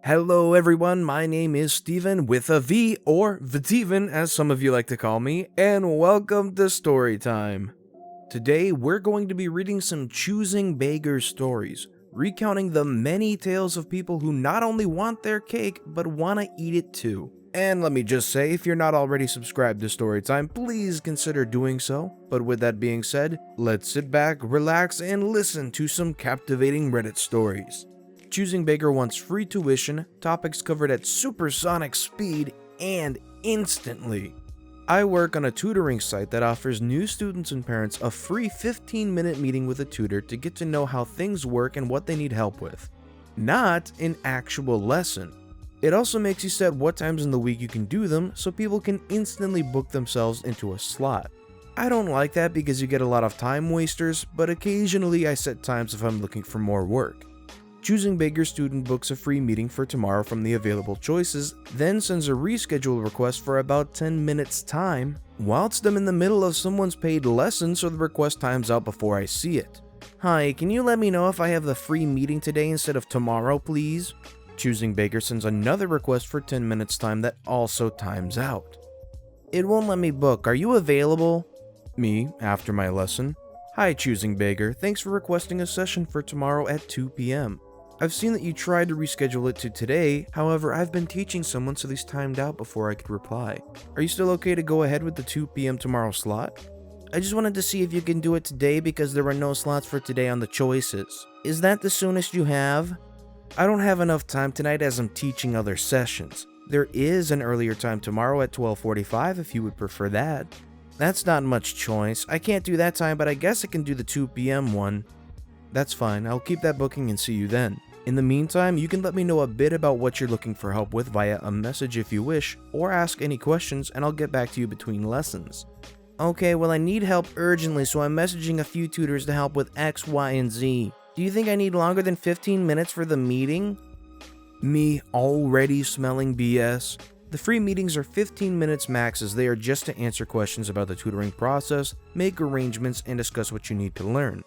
Hello everyone, my name is Steven with a V, or Vtiven as some of you like to call me, and welcome to Storytime. Today we're going to be reading some Choosing Beggars stories, recounting the many tales of people who not only want their cake, but want to eat it too. And let me just say, if you're not already subscribed to Storytime, please consider doing so. But with that being said, let's sit back, relax, and listen to some captivating Reddit stories. Choosing Beggar wants free tuition, topics covered at supersonic speed, and instantly. I work on a tutoring site that offers new students and parents a free 15-minute meeting with a tutor to get to know how things work and what they need help with. Not an actual lesson. It also makes you set what times in the week you can do them so people can instantly book themselves into a slot. I don't like that because you get a lot of time wasters, but occasionally I set times if I'm looking for more work. Choosing Beggar student books a free meeting for tomorrow from the available choices, then sends a reschedule request for about 10 minutes time, whilst I'm in the middle of someone's paid lesson so the request times out before I see it. Hi, can you let me know if I have the free meeting today instead of tomorrow, please? Choosing Beggar sends another request for 10 minutes time that also times out. It won't let me book, are you available? Me, after my lesson. Hi Choosing Beggar, thanks for requesting a session for tomorrow at 2 p.m. I've seen that you tried to reschedule it to today, however I've been teaching someone so these timed out before I could reply. Are you still okay to go ahead with the 2 p.m. tomorrow slot? I just wanted to see if you can do it today because there were no slots for today on the choices. Is that the soonest you have? I don't have enough time tonight as I'm teaching other sessions. There is an earlier time tomorrow at 12:45 if you would prefer that. That's not much choice. I can't do that time, but I guess I can do the 2 p.m. one. That's fine, I'll keep that booking and see you then. In the meantime, you can let me know a bit about what you're looking for help with via a message if you wish, or ask any questions and I'll get back to you between lessons. Okay, well I need help urgently, so I'm messaging a few tutors to help with X, Y, and Z. Do you think I need longer than 15 minutes for the meeting? Me already smelling BS. The free meetings are 15 minutes max as they are just to answer questions about the tutoring process, make arrangements, and discuss what you need to learn.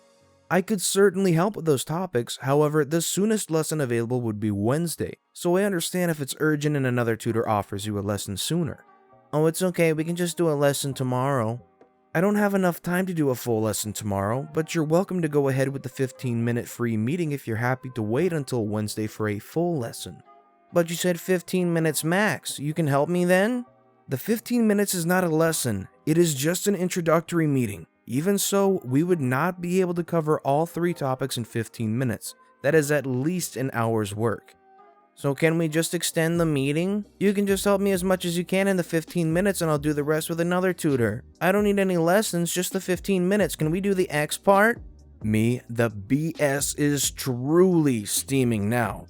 I could certainly help with those topics, however, the soonest lesson available would be Wednesday, so I understand if it's urgent and another tutor offers you a lesson sooner. Oh, it's okay, we can just do a lesson tomorrow. I don't have enough time to do a full lesson tomorrow, but you're welcome to go ahead with the 15-minute free meeting if you're happy to wait until Wednesday for a full lesson. But you said 15 minutes max, you can help me then? The 15 minutes is not a lesson, it is just an introductory meeting. Even so, we would not be able to cover all 3 topics in 15 minutes. That is at least an hour's work. So can we just extend the meeting? You can just help me as much as you can in the 15 minutes and I'll do the rest with another tutor. I don't need any lessons, just the 15 minutes. Can we do the X part? Me, the BS is truly steaming now.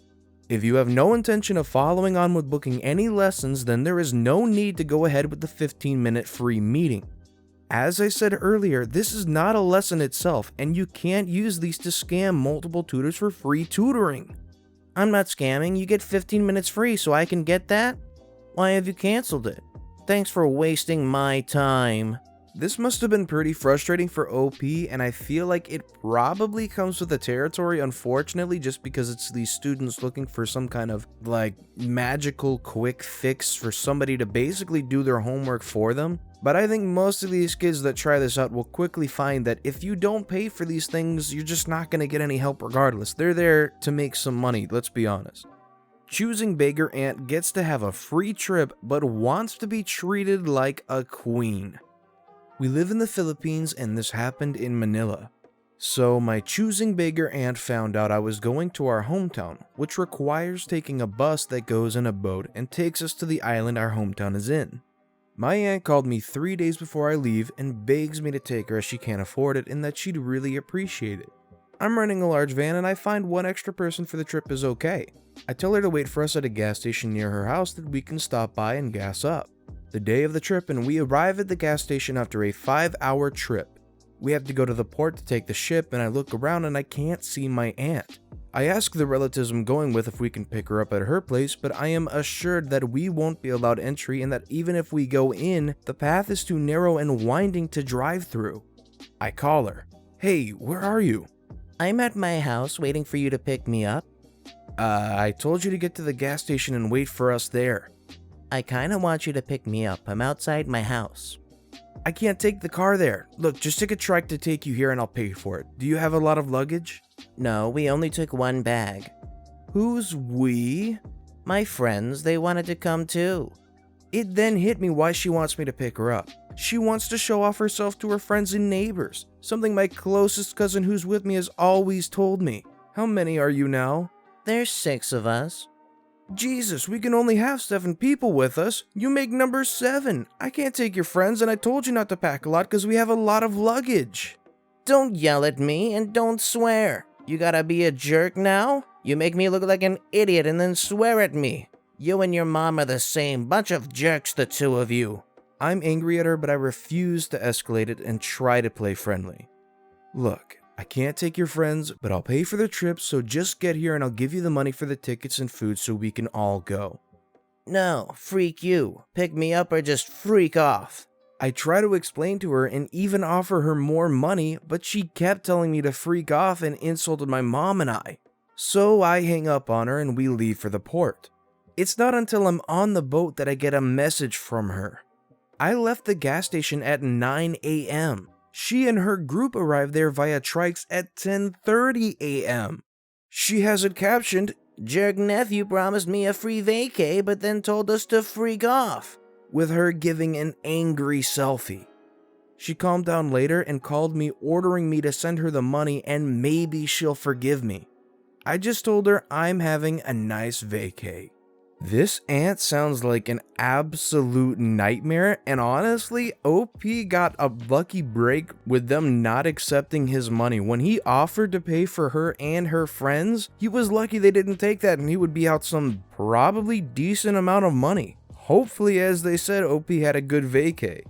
If you have no intention of following on with booking any lessons, then there is no need to go ahead with the 15-minute free meeting. As I said earlier, this is not a lesson itself, and you can't use these to scam multiple tutors for free tutoring. I'm not scamming, you get 15 minutes free, so I can get that? Why have you canceled it? Thanks for wasting my time. This must have been pretty frustrating for OP, and I feel like it probably comes with the territory, unfortunately, just because it's these students looking for some kind of, magical quick fix for somebody to basically do their homework for them. But I think most of these kids that try this out will quickly find that if you don't pay for these things, you're just not going to get any help regardless. They're there to make some money, let's be honest. Choosing Beggar Aunt gets to have a free trip, but wants to be treated like a queen. We live in the Philippines and this happened in Manila. So my Choosing Beggar Aunt found out I was going to our hometown, which requires taking a bus that goes in a boat and takes us to the island our hometown is in. My aunt called me 3 days before I leave and begs me to take her as she can't afford it and that she'd really appreciate it. I'm renting a large van and I find one extra person for the trip is okay. I tell her to wait for us at a gas station near her house that we can stop by and gas up. The day of the trip and we arrive at the gas station after a 5-hour trip. We have to go to the port to take the ship and I look around and I can't see my aunt. I ask the relatives I'm going with if we can pick her up at her place, but I am assured that we won't be allowed entry and that even if we go in, the path is too narrow and winding to drive through. I call her. Hey, where are you? I'm at my house waiting for you to pick me up. I told you to get to the gas station and wait for us there. I kinda want you to pick me up. I'm outside my house. I can't take the car there. Look, just take a trike to take you here and I'll pay for it. Do you have a lot of luggage? No, we only took one bag. Who's we? My friends, they wanted to come too. It then hit me why she wants me to pick her up. She wants to show off herself to her friends and neighbors, something my closest cousin who's with me has always told me. How many are you now? There's 6 of us. Jesus, we can only have 7 people with us. You make number 7. I can't take your friends, and I told you not to pack a lot because we have a lot of luggage. Don't yell at me and don't swear. You gotta be a jerk now? You make me look like an idiot and then swear at me. You and your mom are the same bunch of jerks, the two of you. I'm angry at her, but I refuse to escalate it and try to play friendly. Look, I can't take your friends, but I'll pay for the trip, so just get here and I'll give you the money for the tickets and food so we can all go. No, freak you. Pick me up or just freak off. I try to explain to her and even offer her more money, but she kept telling me to freak off and insulted my mom and I. So I hang up on her and we leave for the port. It's not until I'm on the boat that I get a message from her. I left the gas station at 9 a.m. She and her group arrived there via trikes at 10:30 a.m. She has it captioned, Jerk nephew promised me a free vacay but then told us to freak off, with her giving an angry selfie. She calmed down later and called me ordering me to send her the money and maybe she'll forgive me. I just told her I'm having a nice vacay. This aunt sounds like an absolute nightmare, and honestly, OP got a lucky break with them not accepting his money. When he offered to pay for her and her friends, he was lucky they didn't take that and he would be out some probably decent amount of money. Hopefully, as they said, OP had a good vacay.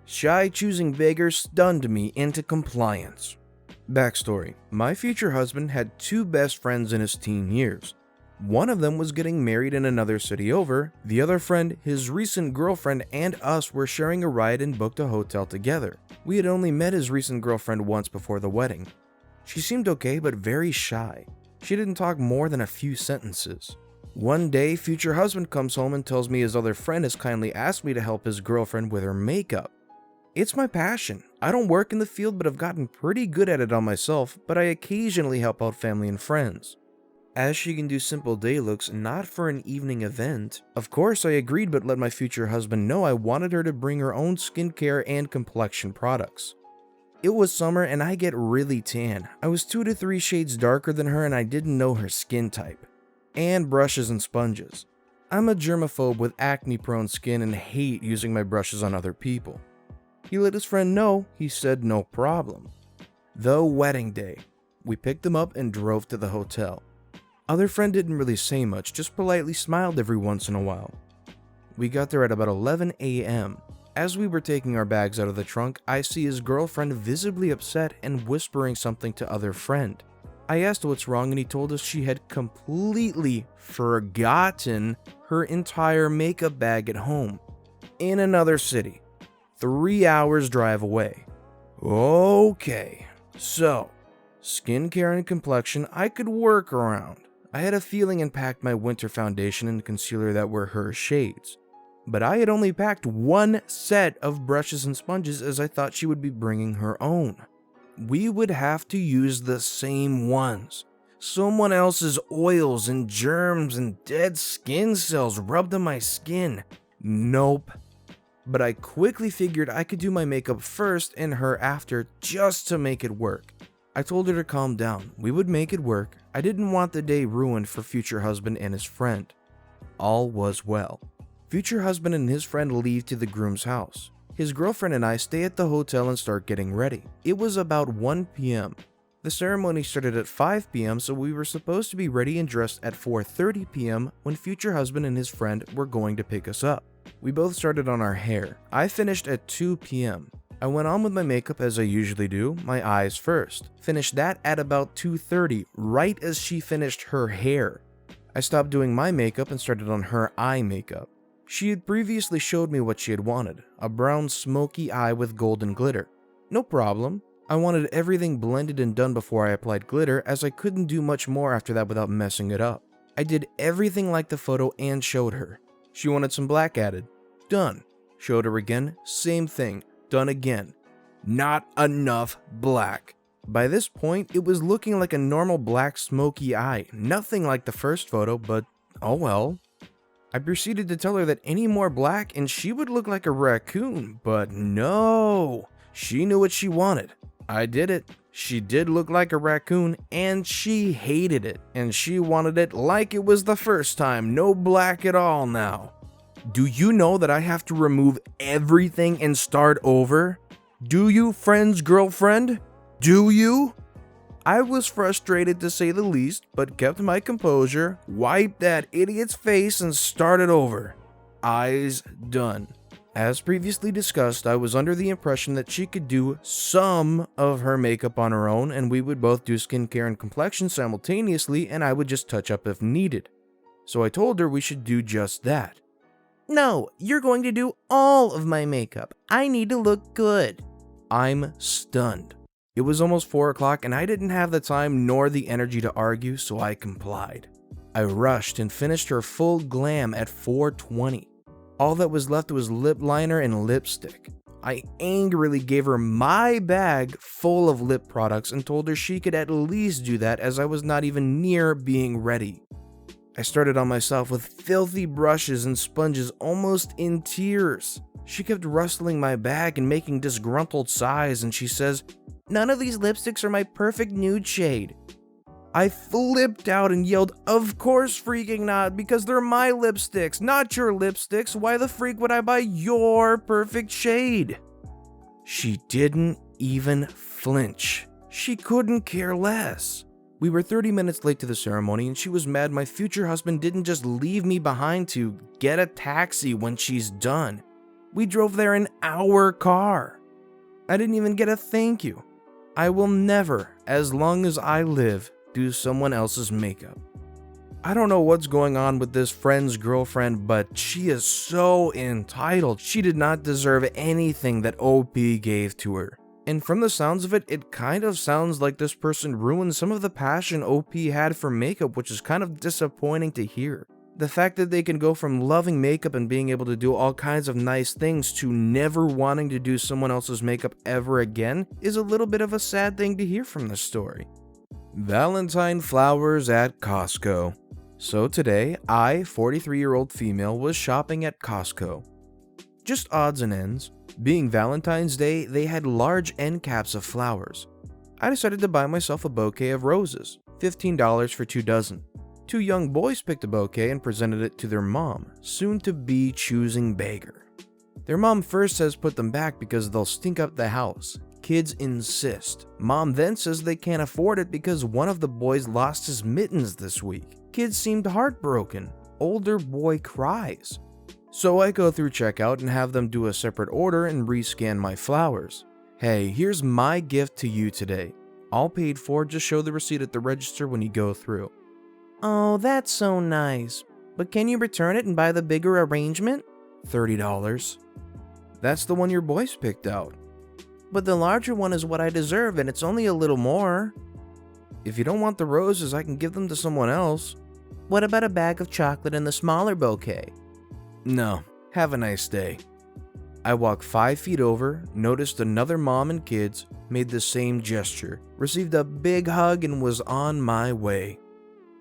Shy choosing beggar stunned me into compliance. Backstory: my future husband had 2 best friends in his teen years. One of them was getting married in another city over, the other friend, his recent girlfriend, and us were sharing a ride and booked a hotel together. We had only met his recent girlfriend once before the wedding. She seemed okay but very shy. She didn't talk more than a few sentences. One day, future husband comes home and tells me his other friend has kindly asked me to help his girlfriend with her makeup. It's my passion. I don't work in the field but I've gotten pretty good at it on myself, but I occasionally help out family and friends. As she can do simple day looks, not for an evening event. Of course I agreed but let my future husband know I wanted her to bring her own skincare and complexion products. It was summer and I get really tan. I was 2 to 3 shades darker than her and I didn't know her skin type. And brushes and sponges. I'm a germaphobe with acne-prone skin and hate using my brushes on other people. He let his friend know, he said no problem. The wedding day. We picked them up and drove to the hotel. Other friend didn't really say much, just politely smiled every once in a while. We got there at about 11 a.m. As we were taking our bags out of the trunk, I see his girlfriend visibly upset and whispering something to other friend. I asked what's wrong and he told us she had completely forgotten her entire makeup bag at home. In another city. 3 hours drive away. Okay, so skincare and complexion I could work around. I had a feeling and packed my winter foundation and concealer that were her shades. But I had only packed 1 set of brushes and sponges as I thought she would be bringing her own. We would have to use the same ones. Someone else's oils and germs and dead skin cells rubbed on my skin. Nope. But I quickly figured I could do my makeup first and her after just to make it work. I told her to calm down. We would make it work. I didn't want the day ruined for future husband and his friend. All was well. Future husband and his friend leave to the groom's house. His girlfriend and I stay at the hotel and start getting ready. It was about 1 p.m. The ceremony started at 5 p.m. so we were supposed to be ready and dressed at 4:30 p.m. when future husband and his friend were going to pick us up. We both started on our hair. I finished at 2 p.m. I went on with my makeup as I usually do, my eyes first. Finished that at about 2:30, right as she finished her hair. I stopped doing my makeup and started on her eye makeup. She had previously showed me what she had wanted, a brown smoky eye with golden glitter. No problem. I wanted everything blended and done before I applied glitter, as I couldn't do much more after that without messing it up. I did everything like the photo and showed her. She wanted some black added. Done. Showed her again, same thing. Done again. Not enough black. By this point, it was looking like a normal black smoky eye. Nothing like the first photo, but oh well. I proceeded to tell her that any more black and she would look like a raccoon, but no. She knew what she wanted. I did it. She did look like a raccoon, and she hated it, and she wanted it like it was the first time, no black at all now. Do you know that I have to remove everything and start over? Do you, friend's girlfriend? Do you? I was frustrated to say the least, but kept my composure, wiped that idiot's face, and started over. Eyes done. As previously discussed, I was under the impression that she could do some of her makeup on her own, and we would both do skincare and complexion simultaneously, and I would just touch up if needed. So I told her we should do just that. No, you're going to do all of my makeup. I need to look good. I'm stunned. It was almost 4 o'clock, and I didn't have the time nor the energy to argue, so I complied. I rushed and finished her full glam at 4:20. All that was left was lip liner and lipstick. I angrily gave her my bag full of lip products and told her she could at least do that, as I was not even near being ready. I started on myself with filthy brushes and sponges, almost in tears. She kept rustling my bag and making disgruntled sighs, and she says, "None of these lipsticks are my perfect nude shade." I flipped out and yelled, "Of course freaking not, because they're my lipsticks, not your lipsticks. Why the freak would I buy your perfect shade?" She didn't even flinch. She couldn't care less. We were 30 minutes late to the ceremony, and she was mad my future husband didn't just leave me behind to get a taxi when she's done. We drove there in our car. I didn't even get a thank you. I will never, as long as I live, do someone else's makeup. I don't know what's going on with this friend's girlfriend, but she is so entitled. She did not deserve anything that OP gave to her. And from the sounds of it, it kind of sounds like this person ruined some of the passion OP had for makeup, which is kind of disappointing to hear. The fact that they can go from loving makeup and being able to do all kinds of nice things to never wanting to do someone else's makeup ever again is a little bit of a sad thing to hear from this story. Valentine flowers at Costco. So today, I, 43-year-old female, was shopping at Costco. Just odds and ends. Being Valentine's Day, they had large end caps of flowers. I decided to buy myself a bouquet of roses, $15 for 2 dozen. 2 young boys picked a bouquet and presented it to their mom, soon to be choosing beggar. Their mom first says put them back because they'll stink up the house. Kids insist. Mom then says they can't afford it because one of the boys lost his mittens this week. Kids seemed heartbroken. Older boy cries. So I go through checkout and have them do a separate order and rescan my flowers. Hey, here's my gift to you today. All paid for, just show the receipt at the register when you go through. Oh, that's so nice. But can you return it and buy the bigger arrangement? $30. That's the one your boys picked out. But the larger one is what I deserve, and it's only a little more. If you don't want the roses, I can give them to someone else. What about a bag of chocolate and the smaller bouquet? No, have a nice day. I walked 5 feet over, noticed another mom and kids, made the same gesture, received a big hug, and was on my way.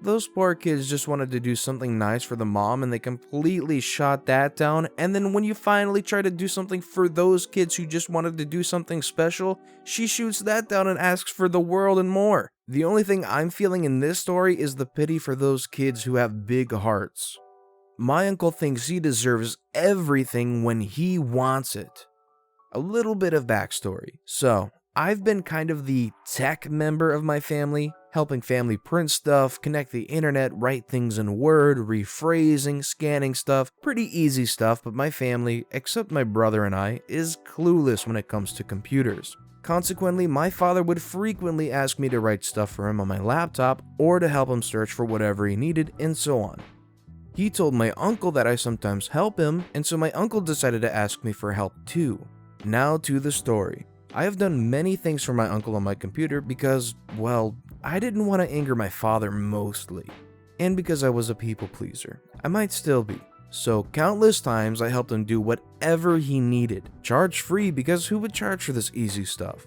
Those poor kids just wanted to do something nice for the mom, and they completely shot that down. And then when you finally try to do something for those kids who just wanted to do something special, she shoots that down and asks for the world and more. The only thing I'm feeling in this story is the pity for those kids who have big hearts. My uncle thinks he deserves everything when he wants it. A little bit of backstory. So, I've been kind of the tech member of my family, helping family print stuff, connect the internet, write things in Word, rephrasing, scanning stuff, pretty easy stuff, but my family, except my brother and I, is clueless when it comes to computers. Consequently, my father would frequently ask me to write stuff for him on my laptop or to help him search for whatever he needed, and so on. He told my uncle that I sometimes help him, and so my uncle decided to ask me for help too. Now to the story. I have done many things for my uncle on my computer because, well, I didn't want to anger my father mostly. And because I was a people pleaser. I might still be. So countless times I helped him do whatever he needed. Charge free, because who would charge for this easy stuff?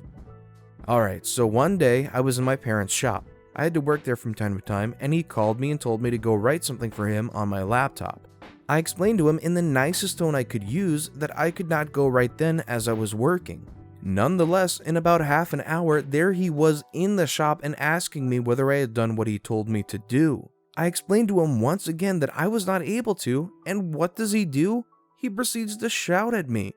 Alright, so one day I was in my parents' shop. I had to work there from time to time, and he called me and told me to go write something for him on my laptop. I explained to him in the nicest tone I could use that I could not go right then as I was working. Nonetheless, in about half an hour, there he was in the shop and asking me whether I had done what he told me to do. I explained to him once again that I was not able to, and what does he do? He proceeds to shout at me.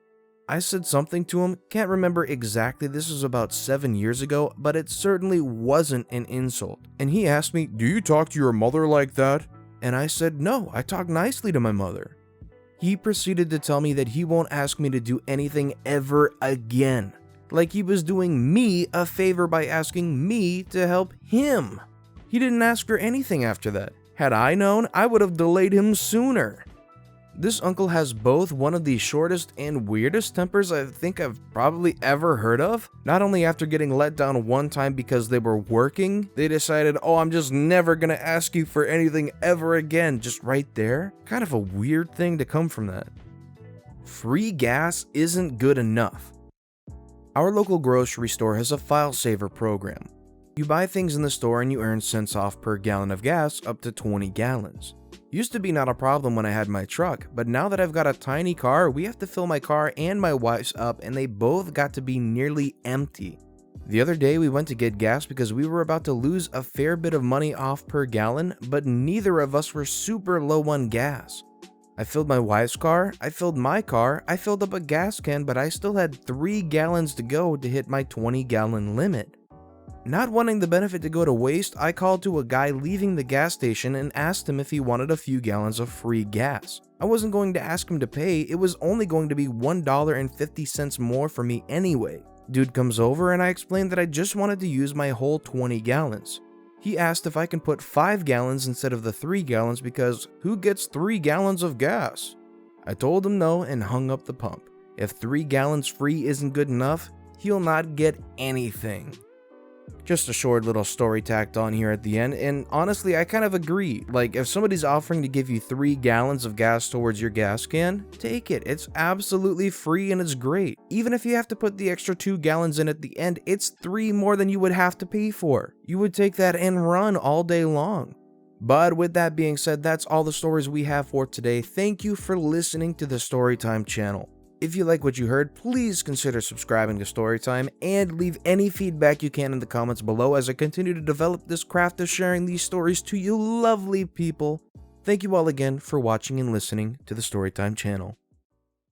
I said something to him, can't remember exactly, this was about 7 years ago, but it certainly wasn't an insult. And he asked me, "Do you talk to your mother like that?" And I said, "No, I talk nicely to my mother." He proceeded to tell me that he won't ask me to do anything ever again. Like he was doing me a favor by asking me to help him. He didn't ask for anything after that. Had I known, I would have delayed him sooner. This uncle has both one of the shortest and weirdest tempers I think I've probably ever heard of. Not only after getting let down one time because they were working, they decided, "Oh, I'm just never gonna ask you for anything ever again," just right there. Kind of a weird thing to come from that. Free gas isn't good enough. Our local grocery store has a file saver program. You buy things in the store and you earn cents off per gallon of gas up to 20 gallons. Used to be not a problem when I had my truck, but now that I've got a tiny car, we have to fill my car and my wife's up, and they both got to be nearly empty. The other day we went to get gas because we were about to lose a fair bit of money off per gallon, but neither of us were super low on gas. I filled my wife's car, I filled my car, I filled up a gas can, but I still had 3 gallons to go to hit my 20-gallon limit. Not wanting the benefit to go to waste, I called to a guy leaving the gas station and asked him if he wanted a few gallons of free gas. I wasn't going to ask him to pay, it was only going to be $1.50 more for me anyway. Dude comes over and I explained that I just wanted to use my whole 20 gallons. He asked if I can put 5 gallons instead of the 3 gallons because who gets 3 gallons of gas? I told him no and hung up the pump. If 3 gallons free isn't good enough, he'll not get anything. Just a short little story tacked on here at the end, and honestly I kind of agree. Like, if somebody's offering to give you 3 gallons of gas towards your gas can, take it. It's absolutely free and it's great. Even if you have to put the extra 2 gallons in at the end, it's 3 more than you would have to pay for. You would take that and run all day long. But with that being said, that's all the stories we have for today. Thank you for listening to the Storytime channel. If you like what you heard, please consider subscribing to Storytime and leave any feedback you can in the comments below as I continue to develop this craft of sharing these stories to you lovely people. Thank you all again for watching and listening to the Storytime channel.